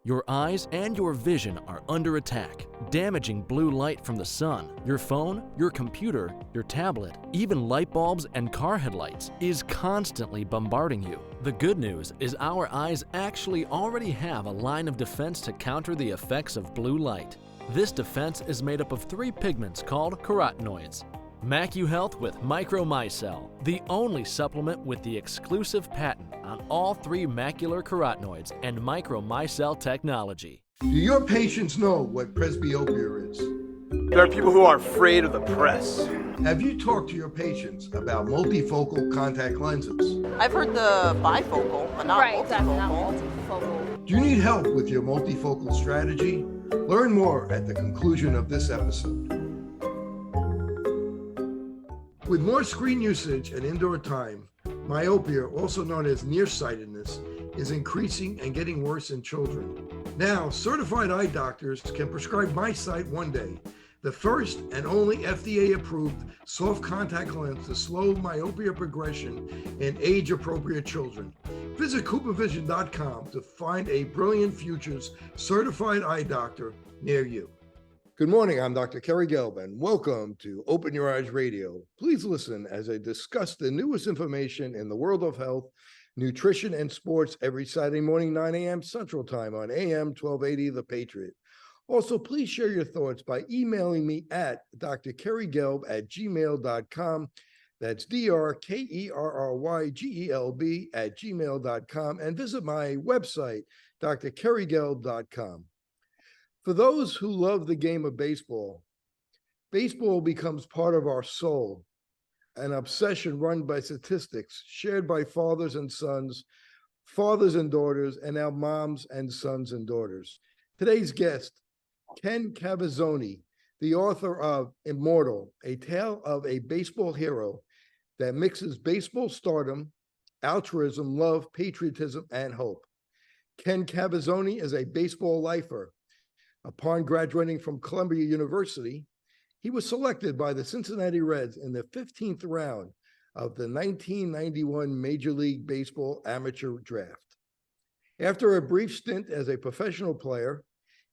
Your eyes and your vision are under attack. Damaging blue light from the sun, your phone, your computer, your tablet, even light bulbs and car headlights is constantly bombarding you. The good news is our eyes actually already have a line of defense to counter the effects of blue light. This defense is made up of 3 pigments called carotenoids. MacuHealth with Micromicelle, the only supplement with the exclusive patent on all 3 macular carotenoids and Micromicelle technology. Do your patients know what presbyopia is? There are people who are afraid of the press. Have you talked to your patients about multifocal contact lenses? I've heard the bifocal, but not multifocal. Exactly, not multifocal. Do you need help with your multifocal strategy? Learn more at the conclusion of this episode. With more screen usage and indoor time, myopia, also known as nearsightedness, is increasing and getting worse in children. Now, certified eye doctors can prescribe MiSight One Day, the first and only FDA-approved soft contact lens to slow myopia progression in age-appropriate children. Visit CooperVision.com to find a Brilliant Futures certified eye doctor near you. Good morning, I'm Dr. Kerry Gelb, and welcome to Open Your Eyes Radio. Please listen as I discuss the newest information in the world of health, nutrition, and sports every Saturday morning, 9 a.m. Central Time on AM 1280 The Patriot. Also, please share your thoughts by emailing me at drkerrygelb@gmail.com. That's drkerrygelb@gmail.com, and visit my website, drkerrygelb.com. For those who love the game of baseball, baseball becomes part of our soul, an obsession run by statistics, shared by fathers and sons, fathers and daughters, and now moms and sons and daughters. Today's guest, Ken Cavazoni, the author of Immortal, a tale of a baseball hero that mixes baseball stardom, altruism, love, patriotism, and hope. Ken Cavazoni is a baseball lifer. Upon graduating from Columbia University, he was selected by the Cincinnati Reds in the 15th round of the 1991 Major League Baseball amateur draft. After a brief stint as a professional player,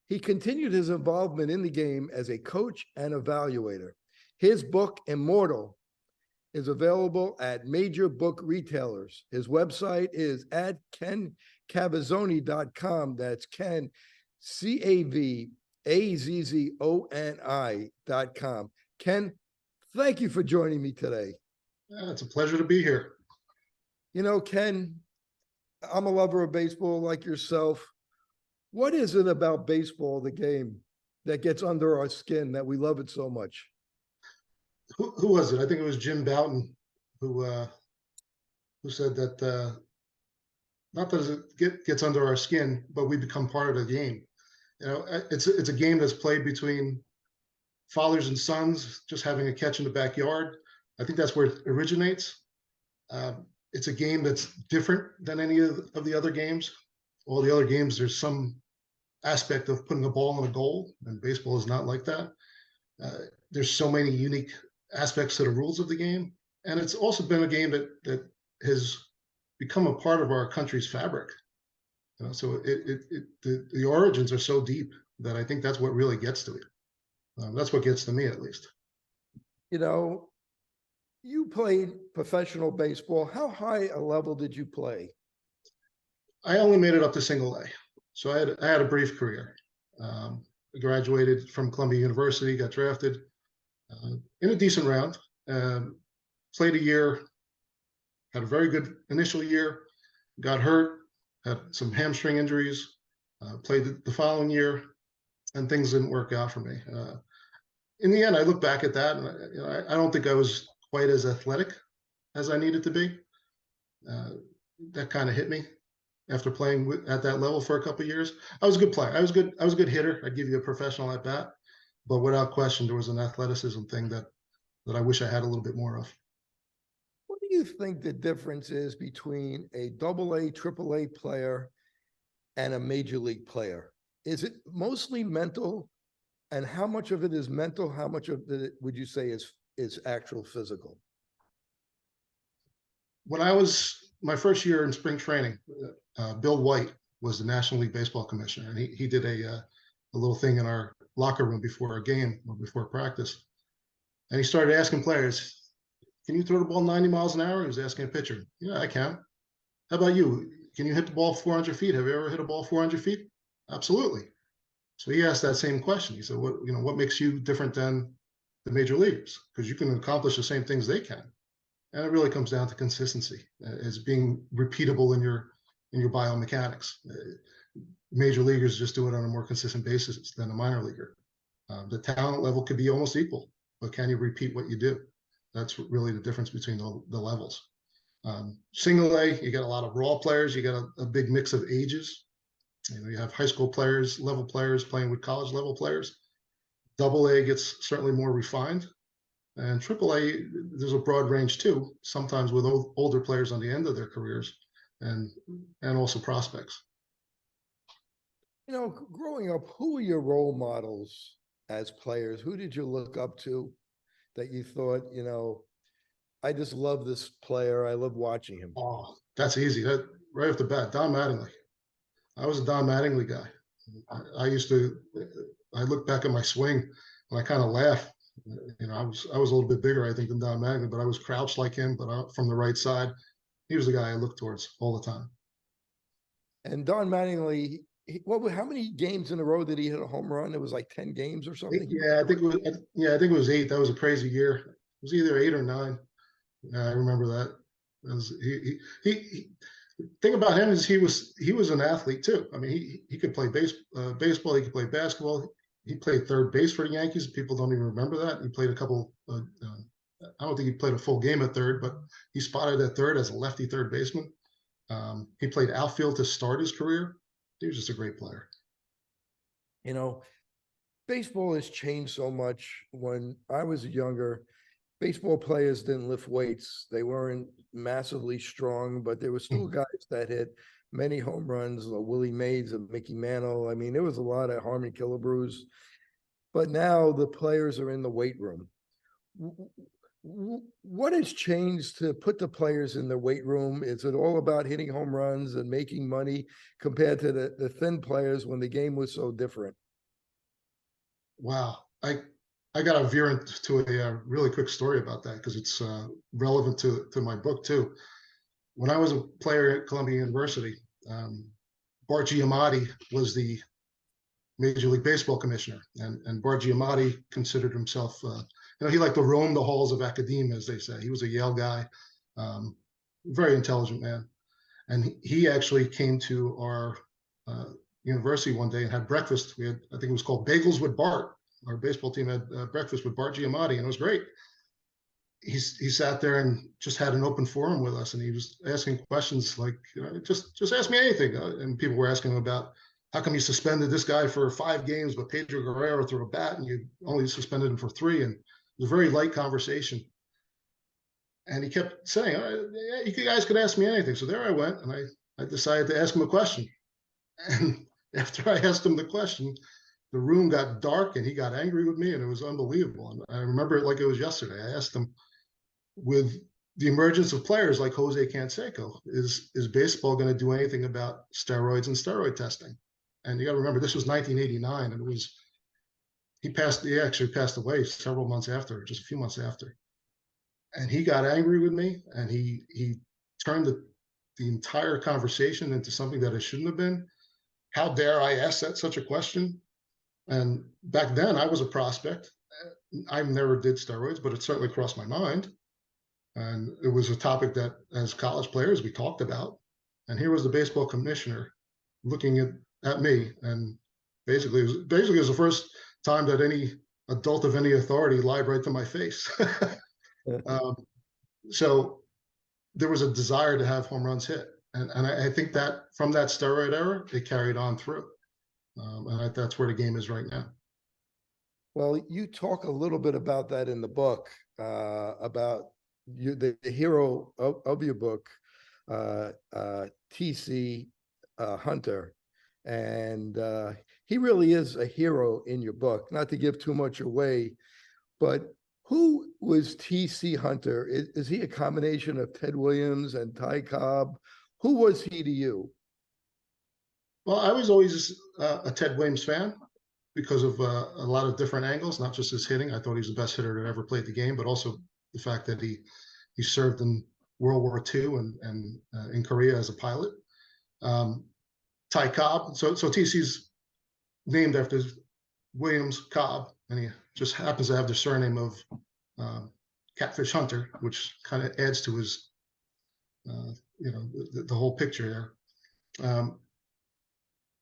he continued his involvement in the game as a coach and evaluator. His book, Immortal, is available at major book retailers. His website is at kencavazzoni.com. That's Ken, CAVAZZONI.com. Ken, thank you for joining me today. Yeah, it's a pleasure to be here. You know, Ken, I'm a lover of baseball like yourself. What is it about baseball, the game, that gets under our skin that we love it so much? Who was it? I think it was Jim Bouton who said that not that it gets under our skin, but we become part of the game. You know, it's a game that's played between fathers and sons, just having a catch in the backyard. I think that's where it originates. It's a game that's different than any of the other games. All the other games, there's some aspect of putting a ball in a goal, and baseball is not like that. There's so many unique aspects to the rules of the game, and it's also been a game that has become a part of our country's fabric. You know, so the origins are so deep that I think that's what really gets to it. That's what gets to me, at least. You know, you played professional baseball. How high a level did you play? I only made it up to single A. So I had a brief career. I graduated from Columbia University, got drafted in a decent round, played a year, had a very good initial year, got hurt, had some hamstring injuries, played the following year, and things didn't work out for me. In the end, I look back at that, and I don't think I was quite as athletic as I needed to be. That kind of hit me after playing at that level for a couple of years. I was a good player. I was a good hitter. I'd give you a professional at bat, but without question, there was an athleticism thing that I wish I had a little bit more of. What do you think the difference is between a AA, AAA player and a major league player? Is it mostly mental? And how much of it is mental? How much of it would you say is actual physical? When I was my first year in spring training, Bill White was the National League Baseball commissioner, and he did a little thing in our locker room before a game or before practice, and he started asking players, "Can you throw the ball 90 miles an hour?" He was asking a pitcher. "Yeah, I can." "How about you? Can you hit the ball 400 feet? Have you ever hit a ball 400 feet?" "Absolutely." So he asked that same question. He said, what makes you different than the major leaguers? Because you can accomplish the same things they can. And it really comes down to consistency, as being repeatable in your biomechanics. Major leaguers just do it on a more consistent basis than a minor leaguer. The talent level could be almost equal, but can you repeat what you do? That's really the difference between the levels. Single A, you got a lot of raw players. You got a big mix of ages. You have high school players, level players playing with college level players. Double A gets certainly more refined. And triple A, there's a broad range too, sometimes with older players on the end of their careers and also prospects. Growing up, who were your role models as players? Who did you look up to that you thought, I just love this player. I love watching him. Oh, that's easy. That right off the bat, Don Mattingly. I was a Don Mattingly guy. I look back at my swing and I kind of laugh. I was a little bit bigger, I think, than Don Mattingly, but I was crouched like him, but from the right side. He was the guy I looked towards all the time. And Don Mattingly, how many games in a row did he hit a home run? It was like 10 games or something. Yeah, I think it was 8. That was a crazy year. It was either 8 or 9. I remember that. He thing about him is he was an athlete too. I mean, he could play baseball. He could play basketball. He played third base for the Yankees. People don't even remember that. He played a couple. I don't think he played a full game at third, but he spotted at third as a lefty third baseman. He played outfield to start his career. He was just a great player. Baseball has changed so much. When I was younger, baseball players didn't lift weights. They weren't massively strong, but there were still guys that hit many home runs, Willie Mays and Mickey Mantle. I mean, there was a lot of Harmon Killebrews. But now the players are in the weight room. What has changed to put the players in the weight room? Is it all about hitting home runs and making money compared to the thin players when the game was so different? Wow. I got to veer into a really quick story about that because it's relevant to my book too. When I was a player at Columbia University, Bart Giamatti was the Major League Baseball commissioner, and Bart Giamatti considered himself, he liked to roam the halls of academia, as they say. He was a Yale guy, very intelligent man, and he actually came to our university one day and had breakfast. I think it was called Bagels with Bart. Our baseball team had breakfast with Bart Giamatti, and it was great. He sat there and just had an open forum with us, and he was asking questions like, just ask me anything. And people were asking him about, how come you suspended this guy for 5 games, but Pedro Guerrero threw a bat and you only suspended him for 3? And it was a very light conversation. And he kept saying, yeah, you guys could ask me anything. So there I went, and I decided to ask him a question. And after I asked him the question, the room got dark and he got angry with me, and it was unbelievable. And I remember it like it was yesterday. I asked him, with the emergence of players like Jose Canseco, is baseball going to do anything about steroids and steroid testing? And you got to remember, this was 1989, and he actually passed away several months after, just a few months after. And he got angry with me, and he turned the entire conversation into something that it shouldn't have been. How dare I ask such a question? And back then I was a prospect. I never did steroids, but it certainly crossed my mind. And it was a topic that as college players we talked about. And here was the baseball commissioner looking at me, and basically it was the first time that any adult of any authority lied right to my face. So there was a desire to have home runs hit. And I think that from that steroid era, it carried on through. And that's where the game is right now. Well, you talk a little bit about that in the book, about the hero of your book, T.C. Hunter. And he really is a hero in your book, not to give too much away, but who was T.C. Hunter? Is he a combination of Ted Williams and Ty Cobb? Who was he to you? Well, I was always a Ted Williams fan because of a lot of different angles, not just his hitting. I thought he was the best hitter that ever played the game, but also the fact that he served in World War II and in Korea as a pilot. Ty Cobb, so TC's named after Williams Cobb, and he just happens to have the surname of Catfish Hunter, which kind of adds to his, the whole picture there.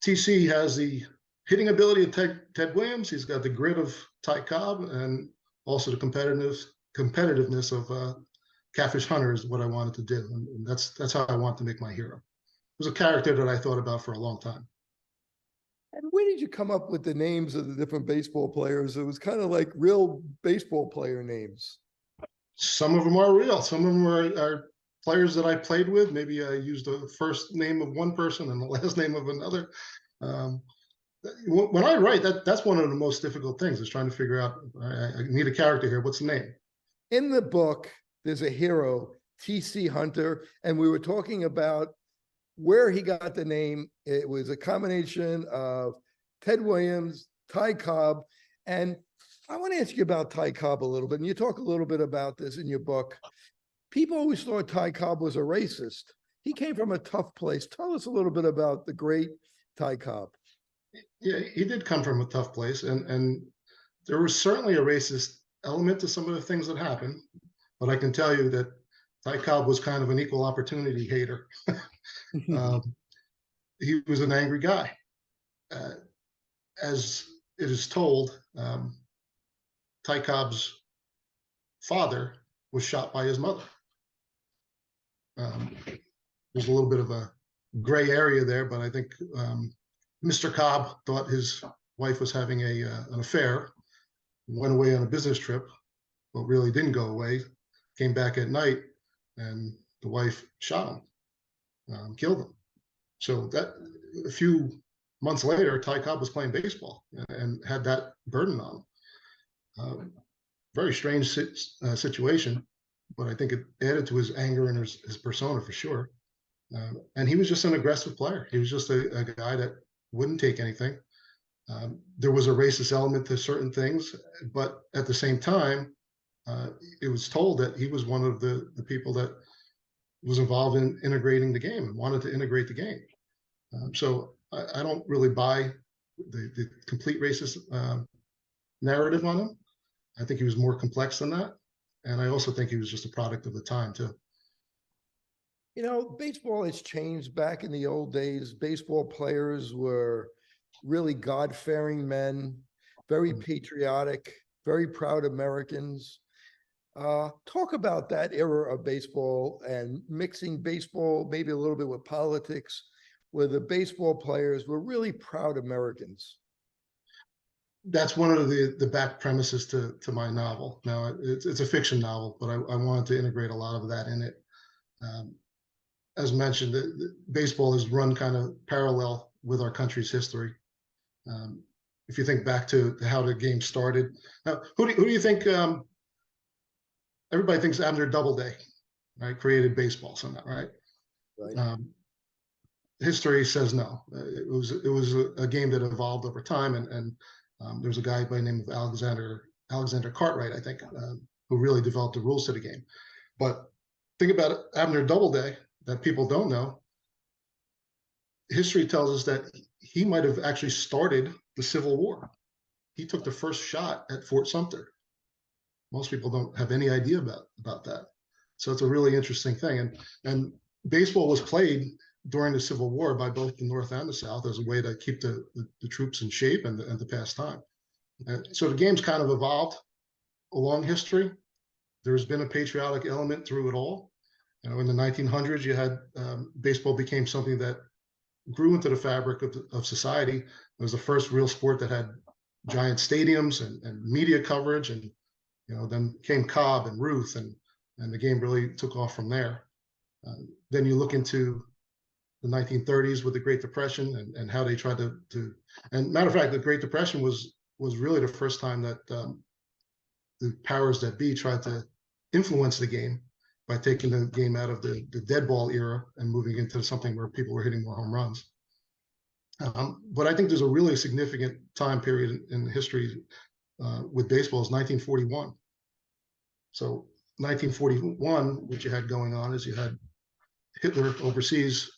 TC has the hitting ability of Ted Williams. He's got the grit of Ty Cobb, and also the competitiveness of Catfish Hunter is what I wanted to do, and that's how I want to make my hero. It was a character that I thought about for a long time. And where did you come up with the names of the different baseball players? It was kind of like real baseball player names. Some of them are real. Some of them are players that I played with. Maybe I used the first name of one person and the last name of another. When I write, that's one of the most difficult things, is trying to figure out, I need a character here. What's the name? In the book, there's a hero, TC Hunter, and we were talking about where he got the name. It was a combination of Ted Williams, Ty Cobb, and I want to ask you about Ty Cobb a little bit, and you talk a little bit about this in your book. People always thought Ty Cobb was a racist. He came from a tough place. Tell us a little bit about the great Ty Cobb. Yeah, he did come from a tough place, and there was certainly a racist element to some of the things that happened, but I can tell you that Ty Cobb was kind of an equal opportunity hater. He was an angry guy. As it is told, Ty Cobb's father was shot by his mother. There's a little bit of a gray area there, but I think Mr. Cobb thought his wife was having an affair, went away on a business trip, but really didn't go away, came back at night, and the wife shot him, killed him. So that a few months later, Ty Cobb was playing baseball and had that burden on him. Very strange situation, but I think it added to his anger and his persona for sure. And he was just an aggressive player. He was just a guy that wouldn't take anything. There was a racist element to certain things, but at the same time, it was told that he was one of the people that was involved in integrating the game and wanted to integrate the game. So I don't really buy the complete racist narrative on him. I think he was more complex than that. And I also think he was just a product of the time too. You know, baseball has changed. Back in the old days, baseball players were really God-fearing men, very patriotic, very proud Americans. Talk about that era of baseball and mixing baseball maybe a little bit with politics, where the baseball players were really proud Americans. That's one of the back premises to my novel. Now, it's a fiction novel, but I wanted to integrate a lot of that in it. As mentioned, the baseball is run kind of parallel with our country's history. If you think back to how the game started, now who do you think? Everybody thinks Abner Doubleday, right, created baseball somehow, right? Right. History says no. It was a game that evolved over time, and there was a guy by the name of Alexander Cartwright, I think, who really developed the rules to the game. But think about Abner Doubleday, that people don't know. History tells us that he might have actually started the Civil War. He took the first shot at Fort Sumter. Most people don't have any idea about that. So it's a really interesting thing. And baseball was played during the Civil War by both the North and the South as a way to keep the troops in shape and to pass time. So the game's kind of evolved along history. There's been a patriotic element through it all. You know, in the 1900s, you had baseball became something that grew into the fabric of society. It was the first real sport that had giant stadiums and media coverage, and then came Cobb and Ruth, and the game really took off from there. Then you look into the 1930s with the Great Depression and how they tried to and matter of fact, the Great Depression was really the first time that the powers that be tried to influence the game by taking the game out of the dead ball era and moving into something where people were hitting more home runs. But I think there's a really significant time period in history with baseball is 1941. So 1941, what you had going on is you had Hitler overseas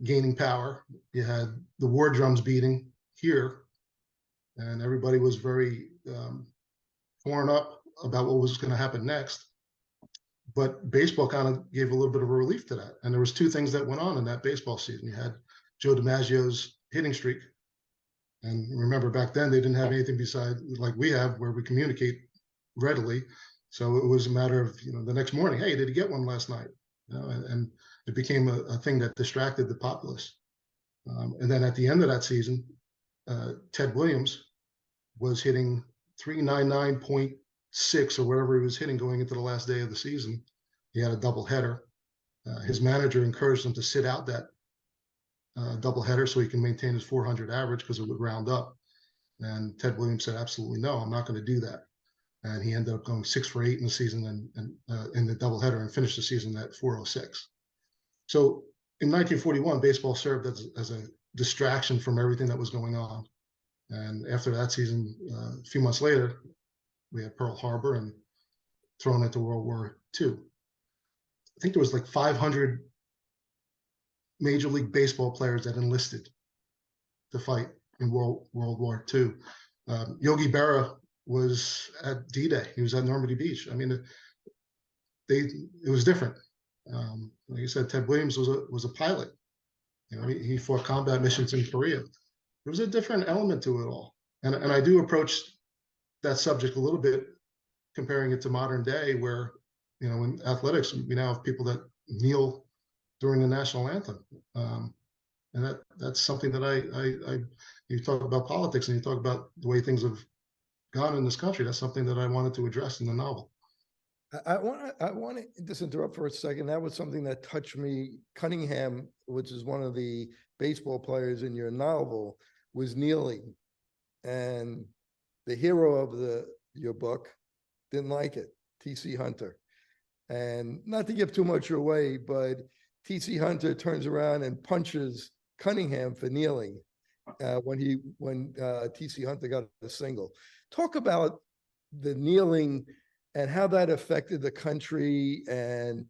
gaining power. You had the war drums beating here, and everybody was very torn up about what was going to happen next. But baseball kind of gave a little bit of a relief to that. And there was two things that went on in that baseball season. You had Joe DiMaggio's hitting streak. And remember, back then, they didn't have anything beside like we have where we communicate readily. So it was a matter of, the next morning, hey, did he get one last night? And it became a thing that distracted the populace. And then at the end of that season, Ted Williams was hitting 399.6 or whatever he was hitting going into the last day of the season. He had a double header. His manager encouraged him to sit out that double header so he can maintain his 400 average because it would round up. And Ted Williams said, absolutely no, I'm not going to do that. And he ended up going 6 for 8 in the season and in the doubleheader and finished the season at 406. So in 1941, baseball served as a distraction from everything that was going on. And after that season, a few months later, we had Pearl Harbor and thrown into World War II. I think there was like 500 Major League Baseball players that enlisted to fight in World War II. Yogi Berra was at D-Day. He was at Normandy Beach. I mean, it was different. Like you said, Ted Williams was a pilot. He fought combat missions in Korea. There was a different element to it all. And I do approach that subject a little bit, comparing it to modern day where, in athletics, we now have people that kneel during the national anthem. And that's something that you talk about politics and you talk about the way things have gone in this country. That's something that I wanted to address in the novel. I want to just interrupt for a second. That was something that touched me. Cunningham, which is one of the baseball players in your novel, was kneeling, and the hero of your book didn't like it, T.C. Hunter. And not to give too much away, but T.C. Hunter turns around and punches Cunningham for kneeling when T.C. Hunter got a single. Talk about the kneeling and how that affected the country and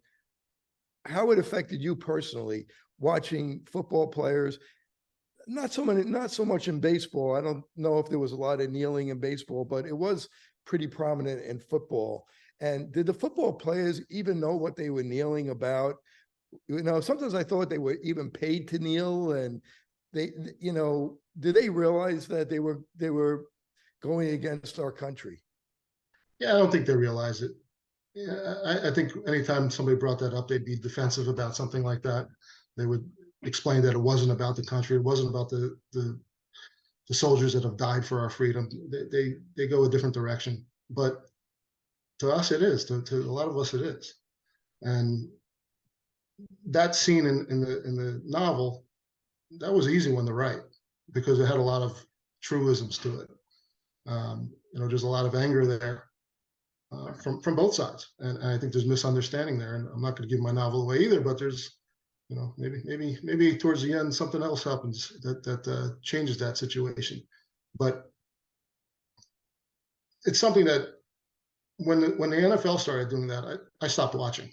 how it affected you personally, watching football players. Not so much in baseball. I don't know if there was a lot of kneeling in baseball, but it was pretty prominent in football. And did the football players even know what they were kneeling about? Sometimes I thought they were even paid to kneel, and did they realize that they were going against our country? Yeah, I don't think they realize it. Yeah, I think anytime somebody brought that up, they'd be defensive about something like that. They would explain that it wasn't about the country. It wasn't about the soldiers that have died for our freedom. They go a different direction. But to us, it is. To a lot of us, it is. And that scene in the novel, that was an easy one to write because it had a lot of truisms to it. There's a lot of anger there from both sides, and I think there's misunderstanding there. And I'm not going to give my novel away either, but there's, maybe towards the end something else happens that changes that situation. But it's something that when the NFL started doing that, I stopped watching.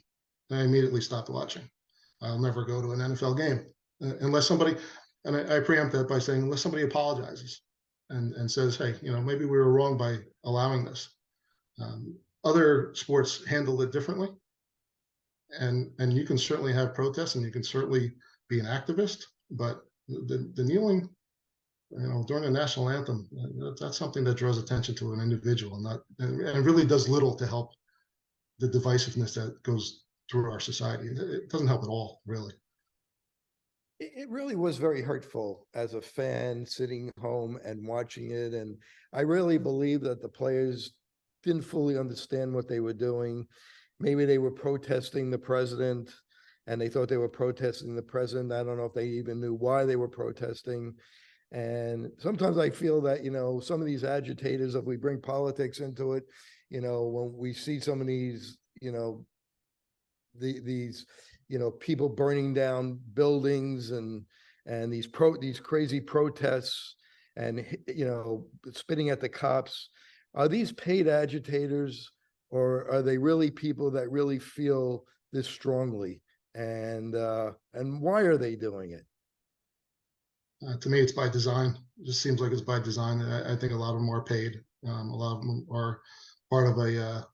I immediately stopped watching. I'll never go to an NFL game unless somebody, and I preempt that by saying, unless somebody apologizes and says, hey, maybe we were wrong by allowing this. Other sports handle it differently. And you can certainly have protests and you can certainly be an activist, but the kneeling, during the national anthem, that's something that draws attention to an individual and really does little to help the divisiveness that goes through our society. It doesn't help at all, really. It really was very hurtful as a fan sitting home and watching it. And I really believe that the players didn't fully understand what they were doing. Maybe they were protesting the president and they thought they were protesting the president. I don't know if they even knew why they were protesting. And sometimes I feel that, some of these agitators, if we bring politics into it, when we see some of these, these people burning down buildings and and these crazy protests and, spitting at the cops. Are these paid agitators, or are they really people that really feel this strongly? And why are they doing it? To me, it's by design. It just seems like it's by design. I think a lot of them are paid. A lot of them are part of a,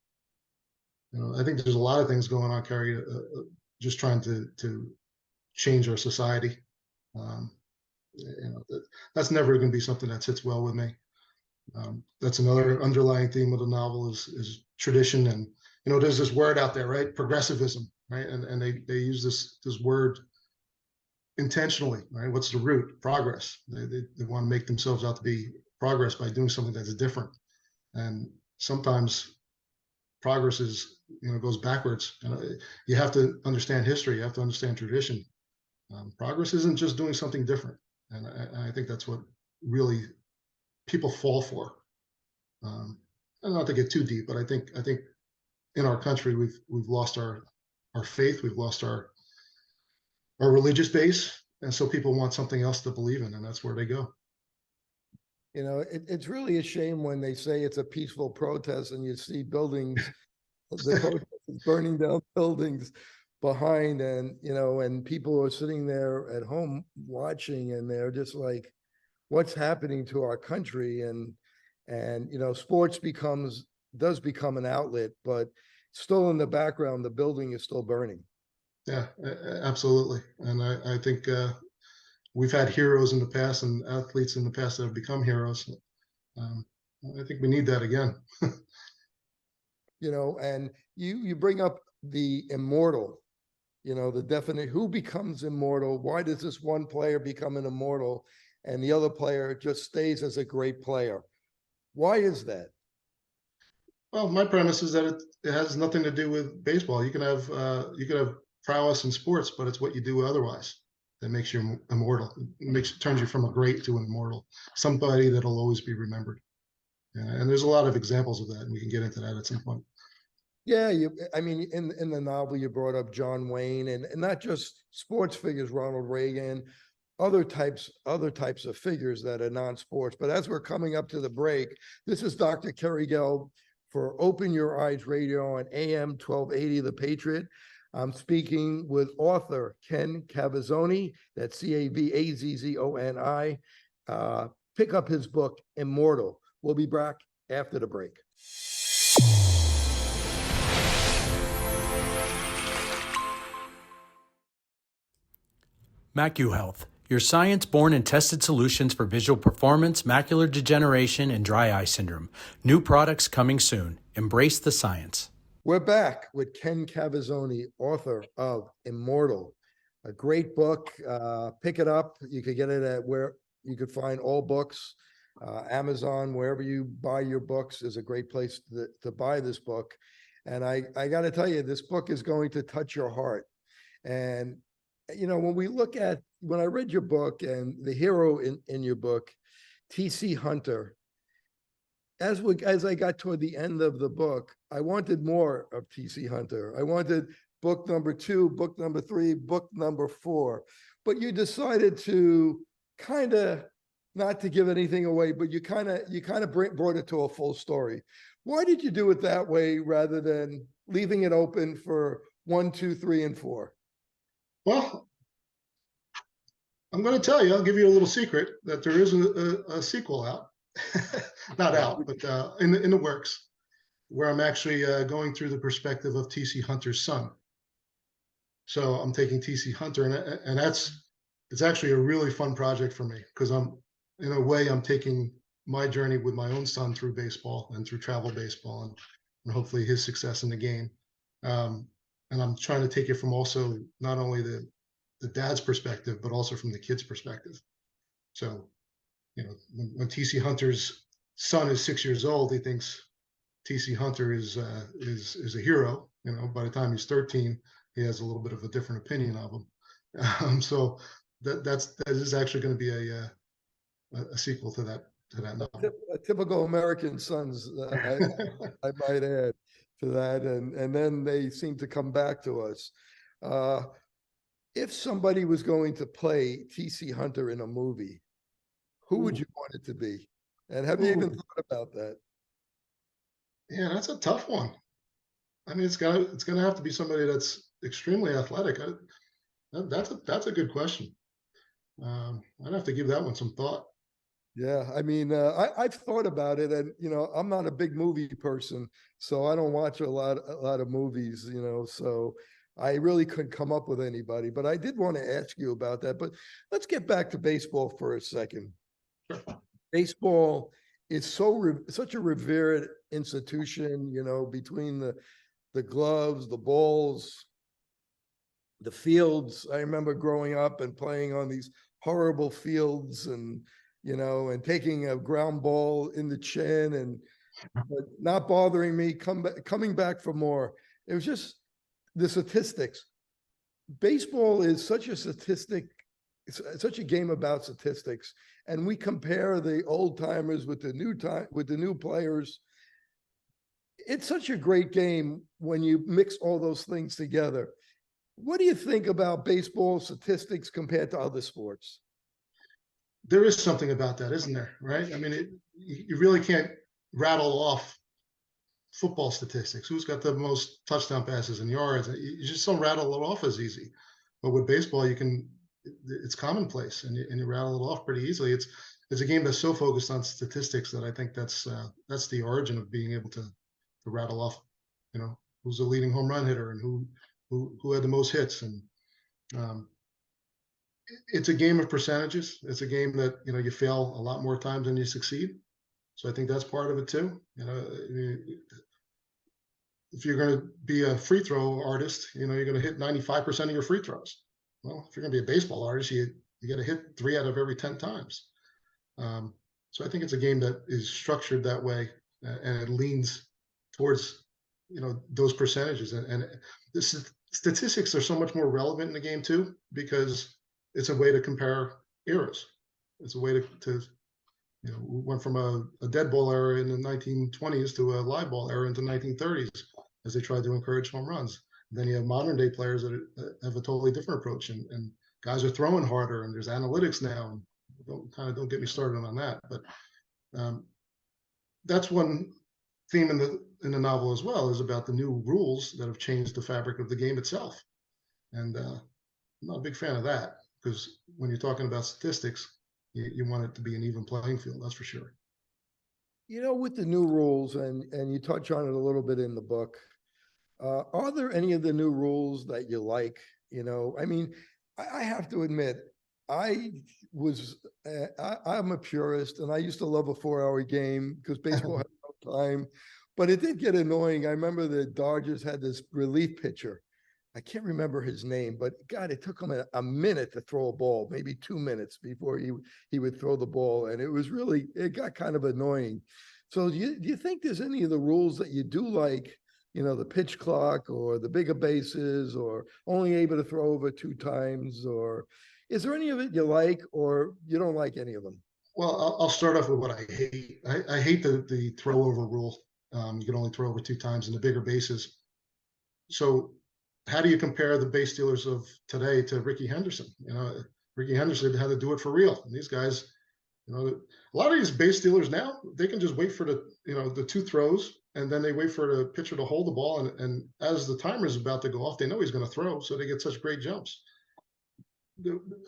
I think there's a lot of things going on, Kerry, just trying to change our society. That's never going to be something that sits well with me. That's another underlying theme of the novel is tradition. And, there's this word out there, right? Progressivism, right? And they use this word intentionally, right? What's the root? Progress. They want to make themselves out to be progress by doing something that's different. And sometimes progress goes backwards. You have to understand history. You have to understand tradition. Progress isn't just doing something different. And I think that's what really people fall for. And not to get too deep, but I think in our country we've lost our faith. We've lost our religious base, and so people want something else to believe in, and that's where they go. It's really a shame when they say it's a peaceful protest and you see buildings, the protesters burning down buildings behind, and people are sitting there at home watching, and they're just like, what's happening to our country? And sports does become an outlet, but still in the background, the building is still burning. Yeah, absolutely. And I think we've had heroes in the past and athletes in the past that have become heroes. I think we need that again. And you bring up the immortal, the definite, who becomes immortal? Why does this one player become an immortal and the other player just stays as a great player? Why is that? Well, my premise is that it has nothing to do with baseball. You can have prowess in sports, but it's what you do otherwise that makes you immortal. Turns you from a great to an immortal, somebody that'll always be remembered. And there's a lot of examples of that, and we can get into that at some point. Yeah, in the novel you brought up John Wayne, and not just sports figures, Ronald Reagan, other types of figures that are non-sports. But as we're coming up to the break, this is Dr. Kerry Gelb for Open Your Eyes Radio on AM 1280 The Patriot. I'm speaking with author Ken Cavazoni, that's Cavazzoni. Pick up his book, Immortal. We'll be back after the break. MacuHealth, your science-born and tested solutions for visual performance, macular degeneration, and dry eye syndrome. New products coming soon. Embrace the science. We're back with Ken Cavazoni, author of Immortal, a great book. Pick it up. You could get it at where you could find all books. Amazon, wherever you buy your books, is a great place to buy this book. And I got to tell you, this book is going to touch your heart. And when I read your book and the hero in your book, T.C. Hunter, as I got toward the end of the book, I wanted more of T.C. Hunter. I wanted book number 2, book number 3, book number 4. But you decided to kind of, not to give anything away, but you kind of brought it to a full story. Why did you do it that way rather than leaving it open for 1, 2, 3, and 4? Well, I'm going to tell you, I'll give you a little secret that there is a sequel out, not out, but in the works, where I'm actually going through the perspective of T.C. Hunter's son. So I'm taking T.C. Hunter, and it's actually a really fun project for me because in a way, I'm taking my journey with my own son through baseball and through travel baseball and hopefully his success in the game. And I'm trying to take it from also not only the dad's perspective, but also from the kid's perspective. So, when T.C. Hunter's son is 6 years old, he thinks T.C. Hunter is a hero. By the time he's 13, he has a little bit of a different opinion of him. So that is actually going to be a sequel to that novel. A typical American sons, I might add to that, and then they seem to come back to us. if somebody was going to play TC Hunter in a movie, who would you want it to be? And have you even thought about that? Yeah, that's a tough one. I mean, it's gonna have to be somebody that's extremely athletic. That's a good question. I'd have to give that one some thought. Yeah, I mean, I've thought about it, and I'm not a big movie person, so I don't watch a lot of movies, so I really couldn't come up with anybody. But I did want to ask you about that. But let's get back to baseball for a second. Baseball is such a revered institution, between the gloves, the balls, the fields. I remember growing up and playing on these horrible fields, and taking a ground ball in the chin and not bothering me, coming back for more. It was just the statistics. Baseball is such a statistic, it's such a game about statistics, and we compare the old timers with the new players. It's such a great game when you mix all those things together. What do you think about baseball statistics compared to other sports? There is something about that, isn't there? Right? I mean, you really can't rattle off football statistics. Who's got the most touchdown passes and yards? You just don't rattle it off as easy. But with baseball, you can. It's commonplace, and you rattle it off pretty easily. It's a game that's so focused on statistics that I think that's the origin of being able to rattle off, who's the leading home run hitter and who had the most hits. And it's a game of percentages. It's a game that you fail a lot more times than you succeed. So I think that's part of it too. If you're going to be a free throw artist, you're going to hit 95% of your free throws. Well, if you're going to be a baseball artist, you got to hit 3 out of every 10 times. So I think it's a game that is structured that way, and it leans towards those percentages. And the statistics are so much more relevant in the game too, because it's a way to compare eras. It's a way to we went from a dead ball era in the 1920s to a live ball era into the 1930s as they tried to encourage home runs. And then you have modern day players that have a totally different approach, and guys are throwing harder, and there's analytics now. And don't get me started on that. But that's one theme in the novel as well, is about the new rules that have changed the fabric of the game itself. And I'm not a big fan of that, because when you're talking about statistics, you want it to be an even playing field. That's for sure. With the new rules, and you touch on it a little bit in the book, are there any of the new rules that you like? I mean, I have to admit, I'm a purist, and I used to love a 4-hour game because baseball had no time, but it did get annoying. I remember the Dodgers had this relief pitcher. I can't remember his name, but God, it took him a minute to throw a ball, maybe 2 minutes before he would throw the ball. And it got kind of annoying. So do you think there's any of the rules that you do like, the pitch clock or the bigger bases, or only able to throw over 2 times, or is there any of it you like, or you don't like any of them? Well, I'll start off with what I hate. I hate the throw over rule. You can only throw over 2 times in the bigger bases. So how do you compare the base stealers of today to Ricky Henderson? Ricky Henderson had to do it for real. And these guys, a lot of these base stealers now, they can just wait for the 2 throws, and then they wait for the pitcher to hold the ball. And as the timer is about to go off, they know he's going to throw. So they get such great jumps.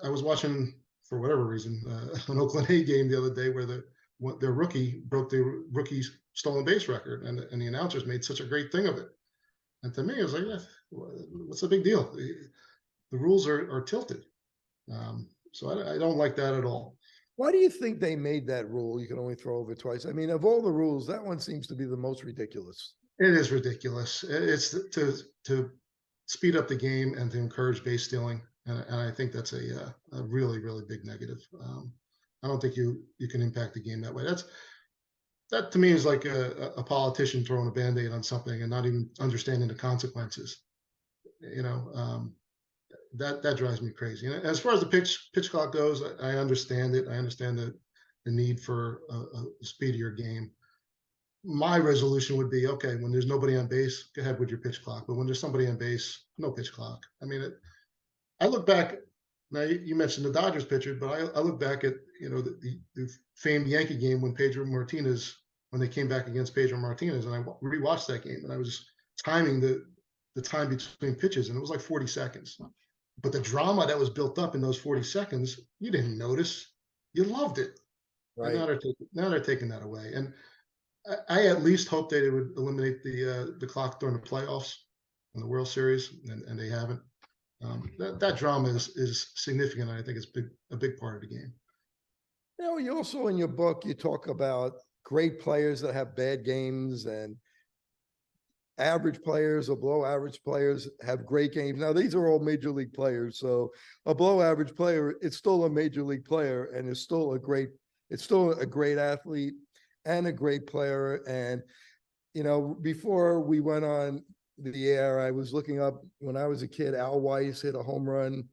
I was watching, for whatever reason, an Oakland A game the other day where their rookie broke the rookie's stolen base record, and the announcers made such a great thing of it. And to me, I was like, what's the big deal? The rules are tilted. So I don't like that at all. Why do you think they made that rule? You can only throw over twice. I mean, of all the rules, that one seems to be the most ridiculous. It is ridiculous. It's to speed up the game and to encourage base stealing. And I think that's a really, really big negative. I don't think you can impact the game that way. That to me is like a politician throwing a Band-Aid on something and not even understanding the consequences. That drives me crazy. And as far as the pitch clock goes, I understand it. I understand the need for a speedier game. My resolution would be, okay, when there's nobody on base, go ahead with your pitch clock. But when there's somebody on base, no pitch clock. I mean, I look back now. You mentioned the Dodgers pitcher, but I look back at the famed Yankee game when they came back against Pedro Martinez, and I rewatched that game, and I was timing the time between pitches, and it was like 40 seconds. But the drama that was built up in those 40 seconds, you didn't notice. You loved it. Right. And now they're taking that away. And I at least hope they would eliminate the clock during the playoffs in the World Series, and they haven't. That drama is significant. And I think it's a big part of the game. You also in your book, you talk about great players that have bad games and average players or below average players have great games. Now, these are all major league players. So a below average player, it's still a major league player and it's still a great athlete and a great player. And, before we went on the air, I was looking up when I was a kid, Al Weiss hit a home run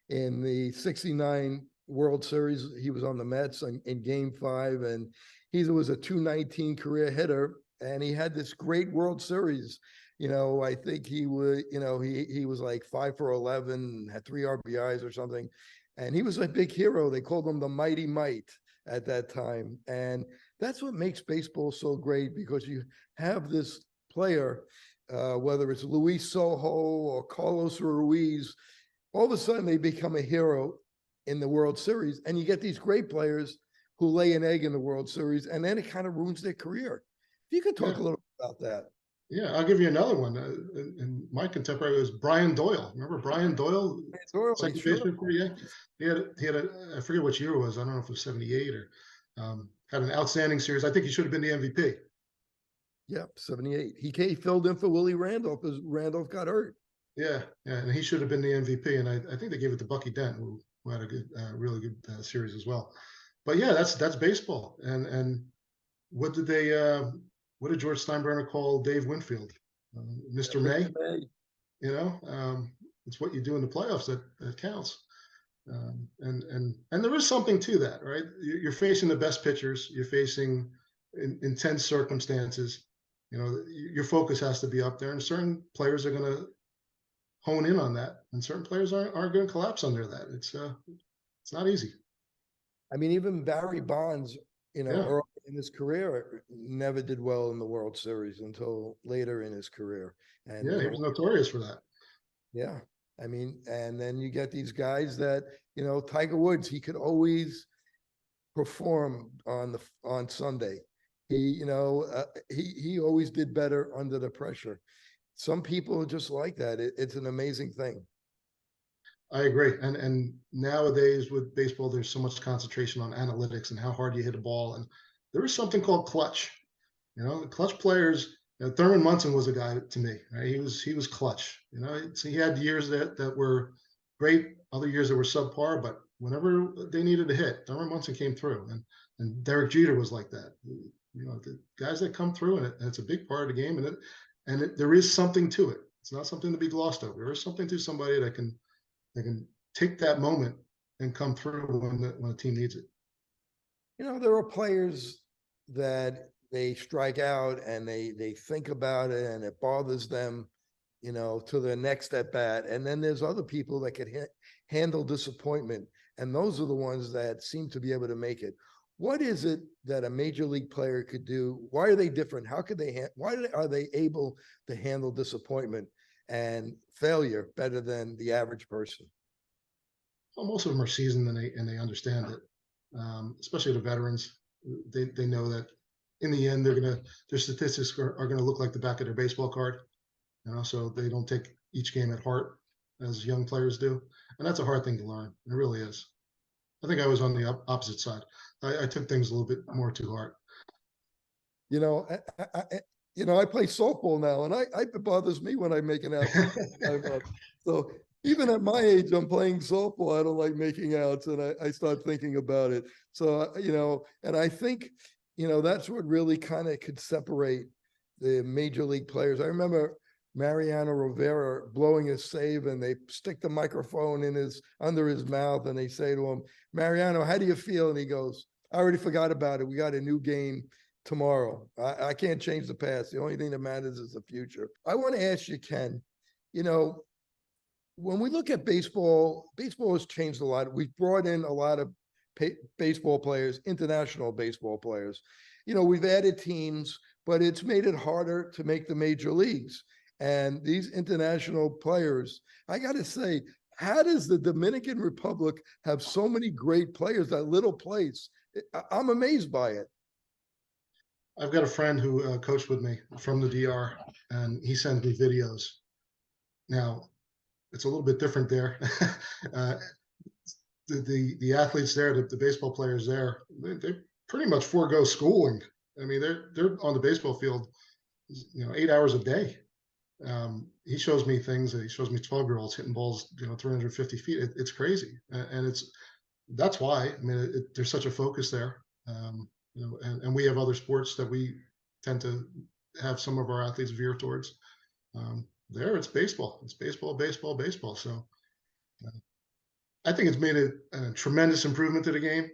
in the 69 World Series. He was on the Mets in Game 5, and he was a .219 career hitter. And he had this great World Series. I think he would, he was like 5 for 11, had 3 RBIs or something. And he was a big hero. They called him the Mighty Might at that time. And that's what makes baseball so great, because you have this player, whether it's Luis Sojo or Carlos Ruiz, all of a sudden they become a hero in the World Series. And you get these great players who lay an egg in the World Series, and then it kind of ruins their career. If you could talk a little bit about that. Yeah, I'll give you another one. In my contemporary was Brian Doyle. Remember Brian Doyle? Second baseman for you. He had I forget which year it was. I don't know if it was 78 or had an outstanding series. I think he should have been the MVP. Yep, 78. He filled in for Willie Randolph because Randolph got hurt. Yeah, and he should have been the MVP. And I think they gave it to Bucky Dent, who had a good, really good series as well. But yeah, that's baseball. And what did George Steinbrenner call Dave Winfield? Mr. May. It's what you do in the playoffs that counts. And there is something to that, right? You're facing the best pitchers. You're facing intense circumstances. Your focus has to be up there, and certain players are going to hone in on that, and certain players aren't going to collapse under that. It's not easy. I mean, even Barry Bonds, early in his career, never did well in the World Series until later in his career. And he was notorious for that. Yeah. I mean, and then you get these guys that, Tiger Woods, he could always perform on Sunday. He always did better under the pressure. Some people are just like that. It's an amazing thing. I agree. And nowadays with baseball, there's so much concentration on analytics and how hard you hit a ball. And there is something called clutch. The clutch players, Thurman Munson was a guy to me, right? He was clutch. So he had years that were great, other years that were subpar, but whenever they needed a hit, Thurman Munson came through. And Derek Jeter was like that. The guys that come through, and it's a big part of the game, and there is something to it. It's not something to be glossed over. There is something to somebody that can take that moment and come through when a team needs it. There are players that they strike out and they think about it and it bothers them, to their next at bat. And then there's other people that can handle disappointment. And those are the ones that seem to be able to make it. What is it that a major league player could do? Why are they different? Why are they able to handle disappointment and failure better than the average person? Well, most of them are seasoned and they understand it, especially the veterans. They know that in the end their statistics are going to look like the back of their baseball card, so they don't take each game at heart as young players do, and that's a hard thing to learn. It really is. I think I was on the opposite side. I took things a little bit more to heart. I play softball now, and it bothers me when I make an out. So even at my age, I'm playing softball. I don't like making outs, and I start thinking about it. So, and I think, that's what really kind of could separate the major league players. I remember Mariano Rivera blowing his save, and they stick the microphone under his mouth, and they say to him, "Mariano, how do you feel?" And he goes, "I already forgot about it. We got a new game tomorrow. I can't change the past. The only thing that matters is the future." I want to ask you, Ken, when we look at baseball, baseball has changed a lot. We've brought in a lot of baseball players, international baseball players. We've added teams, but it's made it harder to make the major leagues. And these international players, I got to say, how does the Dominican Republic have so many great players, that little place? I'm amazed by it. I've got a friend who coached with me from the DR, and he sends me videos. Now, it's a little bit different there. The athletes there, the baseball players there, they pretty much forego schooling. I mean, they're on the baseball field, 8 hours a day. He shows me things. He shows me 12-year-olds hitting balls, 350 feet. It's crazy, and that's why. I mean, there's such a focus there. And we have other sports that we tend to have some of our athletes veer towards. There, it's baseball. It's baseball, baseball, baseball. So I think it's made a tremendous improvement to the game.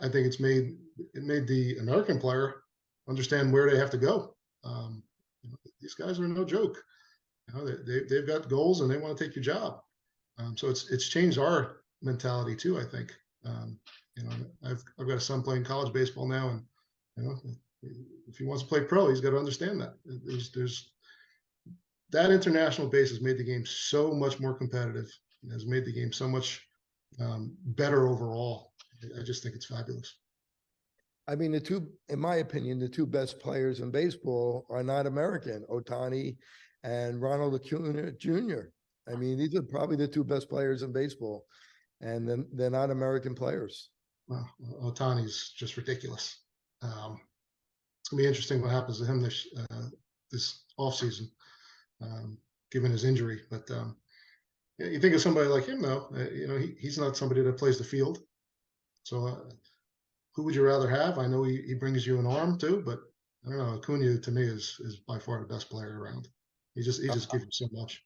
I think it made the American player understand where they have to go. These guys are no joke. They've got goals and they want to take your job. So it's changed our mentality too, I think. I've got a son playing college baseball now, and if he wants to play pro, he's got to understand that there's that international base has made the game so much more competitive. It has made the game so much better overall. I just think it's fabulous. I mean, in my opinion, the two best players in baseball are not American, Ohtani and Ronald Acuna Jr. I mean, these are probably the two best players in baseball, and then they're not American players. Well, Ohtani's just ridiculous. It's gonna be interesting what happens to him this offseason, given his injury. But you think of somebody like him, though. He's not somebody that plays the field. So who would you rather have? I know he brings you an arm too, but I don't know. Acuna to me is by far the best player around. He just gives you so much.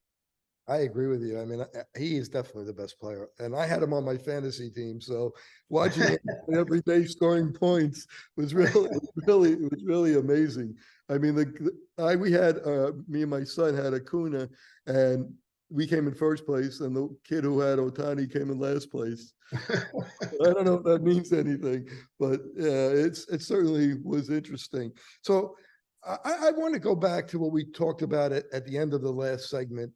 I agree with you. I mean, he is definitely the best player, and I had him on my fantasy team. So watching him every day scoring points was really amazing. I mean, we had me and my son had Acuna, and we came in first place, and the kid who had Ohtani came in last place. I don't know if that means anything, but yeah, it certainly was interesting. So I want to go back to what we talked about at the end of the last segment.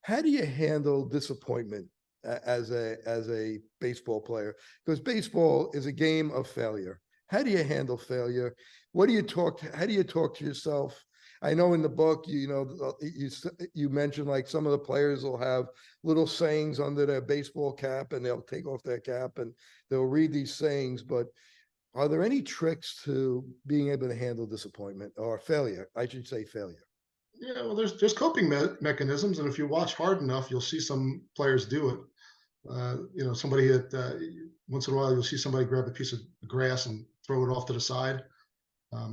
How do you handle disappointment as a baseball player? Because baseball is a game of failure. How do you handle failure? How do you talk to yourself? I know in the book, you mentioned like some of the players will have little sayings under their baseball cap, and they'll take off their cap and they'll read these sayings. But are there any tricks to being able to handle disappointment or failure? I should say failure. Yeah, well, there's coping mechanisms, and if you watch hard enough, you'll see some players do it. Somebody once in a while you'll see somebody grab a piece of grass and throw it off to the side.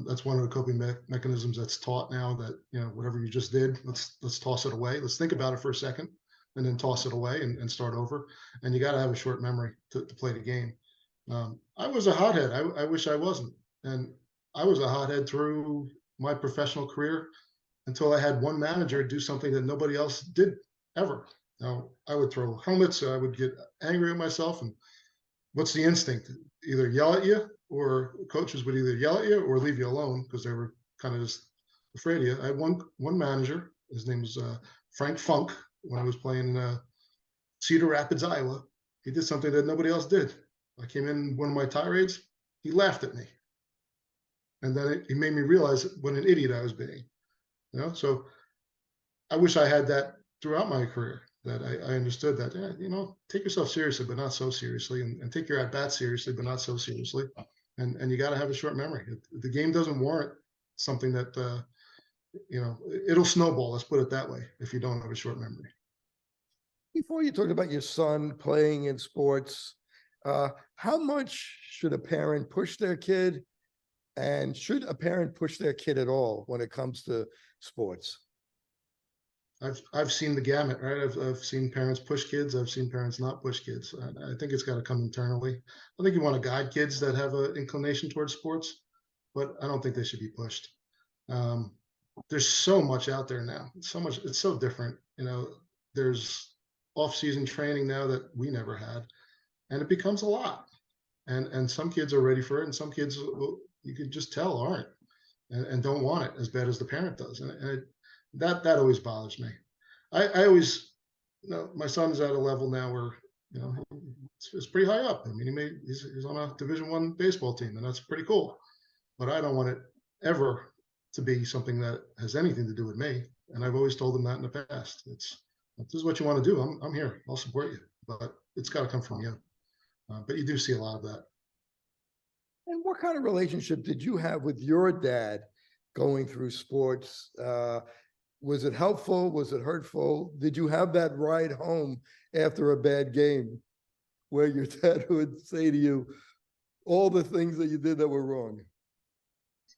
That's one of the coping mechanisms that's taught now. That whatever you just did, let's toss it away. Let's think about it for a second, and then toss it away and start over. And you got to have a short memory to play the game. I was a hothead. I wish I wasn't, and I was a hothead through my professional career, until I had one manager do something that nobody else did ever. Now, I would throw helmets, I would get angry at myself, and what's the instinct? Either yell at you, or coaches would either yell at you or leave you alone because they were kind of just afraid of you. I had one manager, his name was Frank Funk, when I was playing in Cedar Rapids, Iowa. He did something that nobody else did. I came in one of my tirades, he laughed at me. And then he made me realize what an idiot I was being. So I wish I had that throughout my career, that I understood that, take yourself seriously, but not so seriously, and take your at-bat seriously, but not so seriously. And you got to have a short memory. The game doesn't warrant something that, it'll snowball, let's put it that way, if you don't have a short memory. Before you talk about your son playing in sports, how much should a parent push their kid? And should a parent push their kid at all when it comes to sports? I've seen the gamut, right? I've seen parents push kids. I've seen parents not push kids. I think it's got to come internally. I think you want to guide kids that have an inclination towards sports, but I don't think they should be pushed. There's so much out there now. It's so different. There's off-season training now that we never had, and it becomes a lot. And some kids are ready for it, and some kids, you can just tell, aren't, and don't want it as bad as the parent does. And that always bothers me. I always, my son's at a level now where, it's pretty high up. I mean, he's on a Division I baseball team, and that's pretty cool. But I don't want it ever to be something that has anything to do with me. And I've always told him that in the past. If this is what you want to do, I'm here. I'll support you. But it's got to come from you. But you do see a lot of that. And what kind of relationship did you have with your dad going through sports? Was it helpful? Was it hurtful? Did you have that ride home after a bad game where your dad would say to you all the things that you did that were wrong?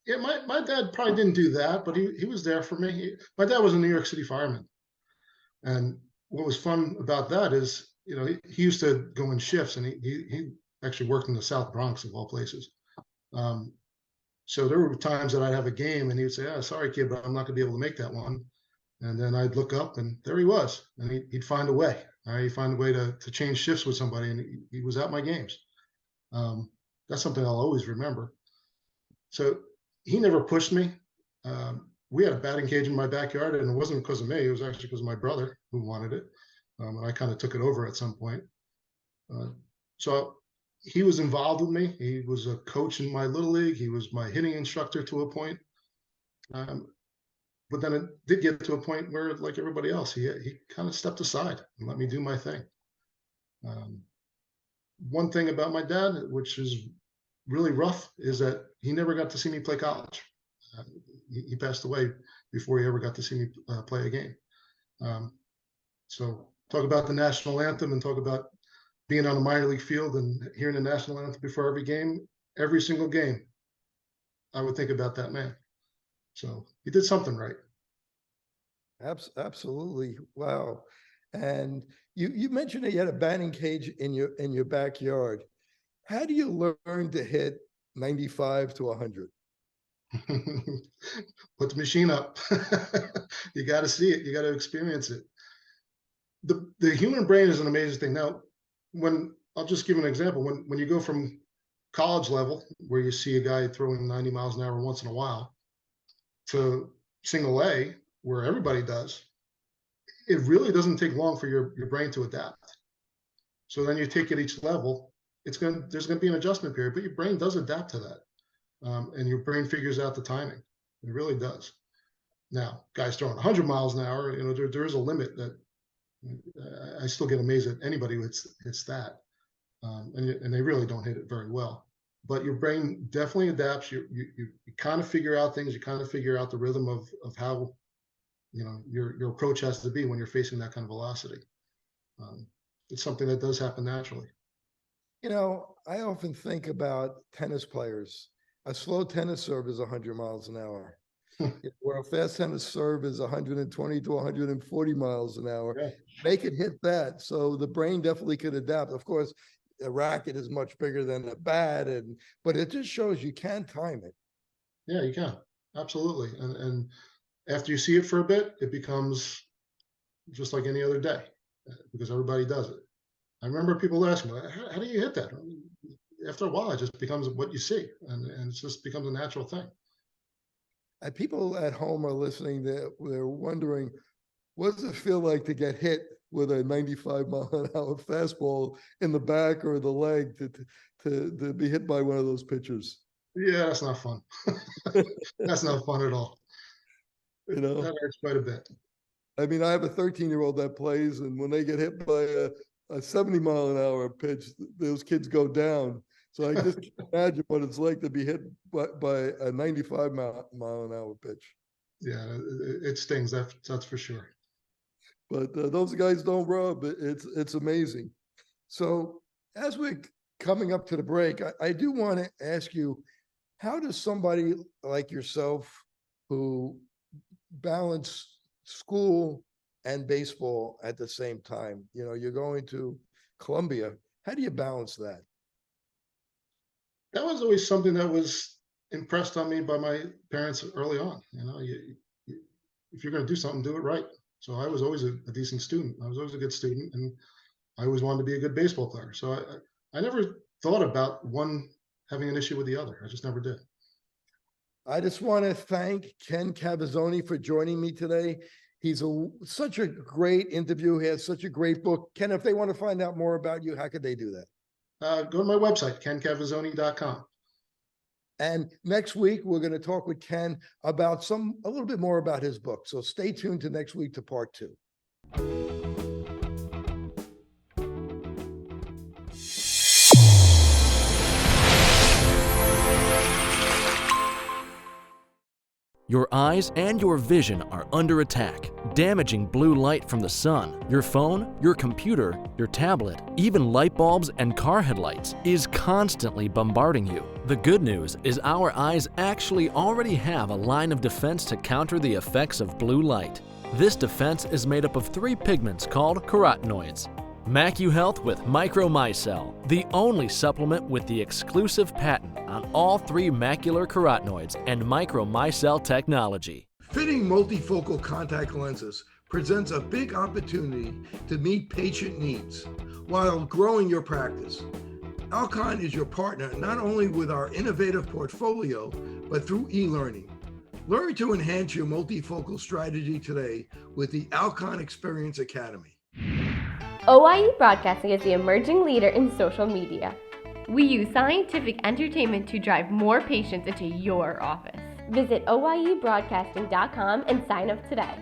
Yeah, my dad probably didn't do that, but he was there for me. My dad was a New York City fireman. And what was fun about that is, he used to go in shifts, and he actually worked in the South Bronx of all places. So there were times that I'd have a game and he would say, "Oh, sorry, kid, but I'm not gonna be able to make that one." And then I'd look up and there he was, and he'd find a way. He'd find a way to change shifts with somebody, and he was at my games. That's something I'll always remember. So he never pushed me. We had a batting cage in my backyard, and it wasn't because of me. It was actually because of my brother who wanted it. And I kind of took it over at some point. So he was involved with me. He was a coach in my little league. He was my hitting instructor to a point. But then it did get to a point where, like everybody else, he kind of stepped aside and let me do my thing. One thing about my dad, which is really rough, is that he never got to see me play college. He passed away before he ever got to see me play a game. So talk about the national anthem and talk about being on a minor league field and hearing the national anthem before every single game, I would think about that man. So he did something right. Absolutely. Wow. And you mentioned that you had a batting cage in your backyard. How do you learn to hit 95 to 100? Put the machine up. You got to see it. You got to experience it. The human brain is an amazing thing. Now, I'll just give an example. When you go from college level, where you see a guy throwing 90 miles an hour once in a while, to single A, where everybody does, it really doesn't take long for your brain to adapt. So then you take it each level, there's going to be an adjustment period, but your brain does adapt to that. And your brain figures out the timing. It really does. Now, guys throwing 100 miles an hour, there is a limit that I still get amazed at anybody who hits that. And they really don't hit it very well. But your brain definitely adapts. You kind of figure out things. You kind of figure out the rhythm of how your approach has to be when you're facing that kind of velocity. It's something that does happen naturally. I often think about tennis players. A slow tennis serve is 100 miles an hour, where a fast tennis serve is 120 to 140 miles an hour. Yeah. They could hit that. So the brain definitely could adapt. Of course, a racket is much bigger than a bat, but it just shows you can time it. Yeah, you can. Absolutely. And after you see it for a bit, it becomes just like any other day because everybody does it. I remember people asking me, how do you hit that? After a while, it just becomes what you see, and it just becomes a natural thing. And people at home are listening, they're wondering, what does it feel like to get hit with a 95-mile-an-hour fastball in the back or the leg to be hit by one of those pitchers? Yeah, that's not fun. That's not fun at all. That hurts quite a bit. I mean, I have a 13-year-old that plays, and when they get hit by a 70-mile-an-hour pitch, those kids go down. So I just can't imagine what it's like to be hit by a 95-mile-an-hour pitch. Yeah, it stings. That's for sure. But those guys don't rub. It's amazing. So as we're coming up to the break, I do want to ask you, how does somebody like yourself who balance school and baseball at the same time, you're going to Columbia, how do you balance that? That was always something that was impressed on me by my parents early on. If you're going to do something, do it right. So I was always a decent student. I was always a good student, and I always wanted to be a good baseball player. So I never thought about one having an issue with the other. I just never did. I just want to thank Ken Cavazoni for joining me today. He's such a great interview. He has such a great book. Ken, if they want to find out more about you, how could they do that? Go to my website, kencavazzoni.com. And next week, we're going to talk with Ken about a little bit more about his book. So stay tuned to next week to part 2. Your eyes and your vision are under attack. Damaging blue light from the sun, your phone, your computer, your tablet, even light bulbs and car headlights is constantly bombarding you. The good news is our eyes actually already have a line of defense to counter the effects of blue light. This defense is made up of 3 pigments called carotenoids. MacuHealth with Micromicelle, the only supplement with the exclusive patent on all 3 macular carotenoids and Micromicelle technology. Fitting multifocal contact lenses presents a big opportunity to meet patient needs while growing your practice. Alcon is your partner not only with our innovative portfolio, but through e-learning. Learn to enhance your multifocal strategy today with the Alcon Experience Academy. OIE Broadcasting is the emerging leader in social media. We use scientific entertainment to drive more patients into your office. Visit OIEBroadcasting.com and sign up today.